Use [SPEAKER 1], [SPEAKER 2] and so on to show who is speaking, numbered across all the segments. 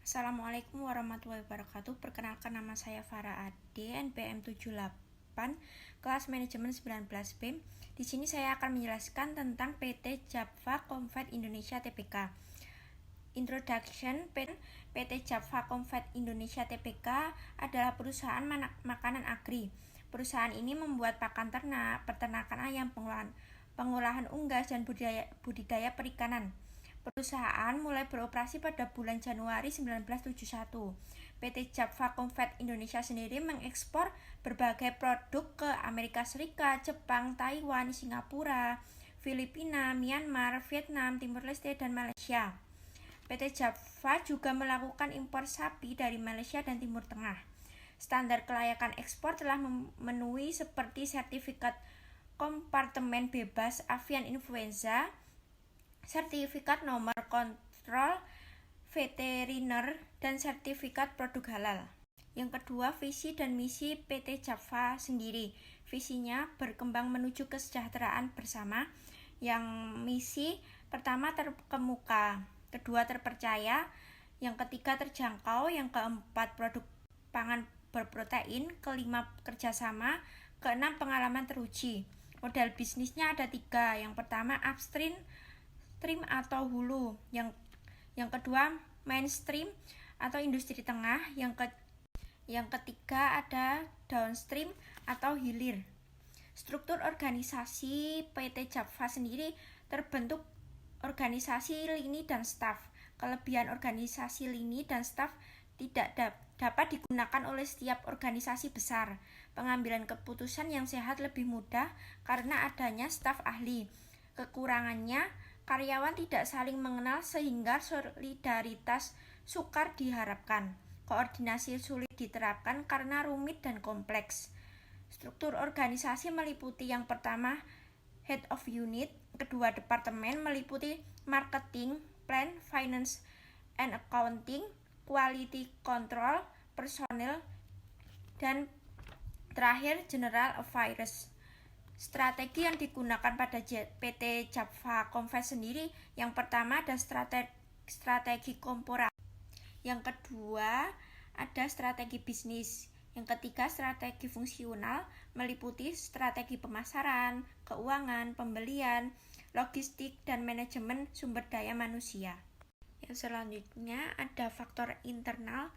[SPEAKER 1] Assalamualaikum warahmatullahi wabarakatuh. Perkenalkan, nama saya Farah Ade, NPM 78, kelas manajemen 19B. Di sini saya akan menjelaskan tentang PT Japfa Comfort Indonesia Tbk. Introduction. PT Japfa Comfort Indonesia Tbk adalah perusahaan makanan agri. Perusahaan ini membuat pakan ternak, peternakan ayam, pengolahan unggas, dan budidaya perikanan. Perusahaan mulai beroperasi pada bulan Januari 1971. PT Japfa Comfort Indonesia sendiri mengekspor berbagai produk ke Amerika Serikat, Jepang, Taiwan, Singapura, Filipina, Myanmar, Vietnam, Timur Leste, dan Malaysia. PT Japfa juga melakukan impor sapi dari Malaysia dan Timur Tengah. Standar kelayakan ekspor telah memenuhi seperti sertifikat kompartemen bebas avian influenza, sertifikat nomor kontrol veteriner, dan sertifikat produk halal. Yang kedua, visi dan misi PT Japfa sendiri. Visinya berkembang menuju kesejahteraan bersama. Yang misi pertama terkemuka, kedua terpercaya, yang ketiga terjangkau, yang keempat produk pangan berprotein, kelima kerjasama, keenam pengalaman teruji. Model bisnisnya ada tiga. Yang pertama upstream atau hulu, yang kedua mainstream atau industri tengah, yang ketiga ada downstream atau hilir. Struktur organisasi PT Japfa sendiri terbentuk organisasi lini dan staf. Kelebihan organisasi lini dan staf tidak dapat digunakan oleh setiap organisasi besar. Pengambilan keputusan yang sehat lebih mudah karena adanya staf ahli. Kekurangannya, karyawan tidak saling mengenal sehingga solidaritas sukar diharapkan. Koordinasi sulit diterapkan karena rumit dan kompleks. Struktur organisasi meliputi yang pertama head of unit, kedua departemen meliputi marketing, plan, finance and accounting, quality control, personel, dan terakhir general affairs. Strategi yang digunakan pada PT Japfa Comfort sendiri, yang pertama ada strategi korporasi, yang kedua ada strategi bisnis, yang ketiga strategi fungsional meliputi strategi pemasaran, keuangan, pembelian, logistik, dan manajemen sumber daya manusia. Yang selanjutnya ada faktor internal.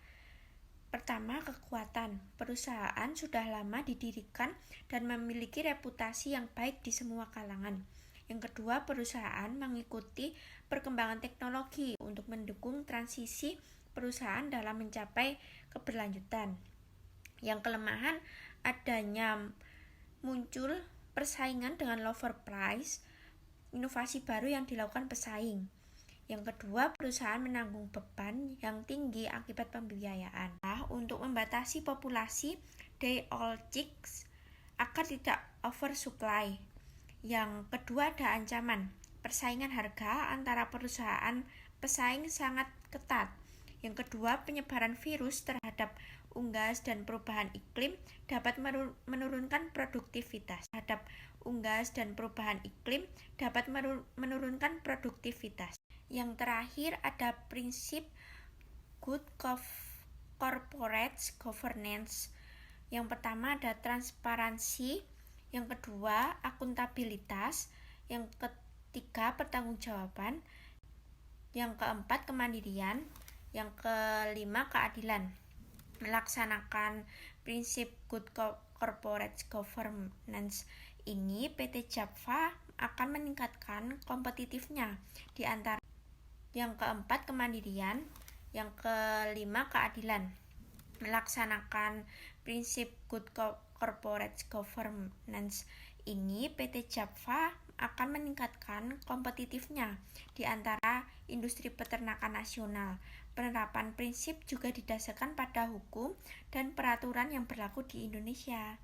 [SPEAKER 1] Pertama, kekuatan. Perusahaan sudah lama didirikan dan memiliki reputasi yang baik di semua kalangan. Yang kedua, perusahaan mengikuti perkembangan teknologi untuk mendukung transisi perusahaan dalam mencapai keberlanjutan. Yang kelemahan, adanya muncul persaingan dengan lower price, inovasi baru yang dilakukan pesaing. Yang kedua, perusahaan menanggung beban yang tinggi akibat pembiayaan. Untuk membatasi populasi day-old chicks agar tidak oversupply. Yang kedua, ada ancaman persaingan harga antara perusahaan pesaing sangat ketat. Yang kedua, penyebaran virus terhadap unggas dan perubahan iklim dapat menurunkan produktivitas. Yang terakhir ada prinsip good corporate governance. Yang pertama ada transparansi, yang kedua akuntabilitas, yang ketiga pertanggungjawaban, yang keempat kemandirian, yang kelima keadilan. Melaksanakan prinsip good corporate governance ini, PT Japfa akan meningkatkan kompetitifnya di antara yang keempat kemandirian, yang kelima keadilan. Melaksanakan prinsip good corporate governance ini, PT Japfa akan meningkatkan kompetitifnya di antara industri peternakan nasional. Penerapan prinsip juga didasarkan pada hukum dan peraturan yang berlaku di Indonesia.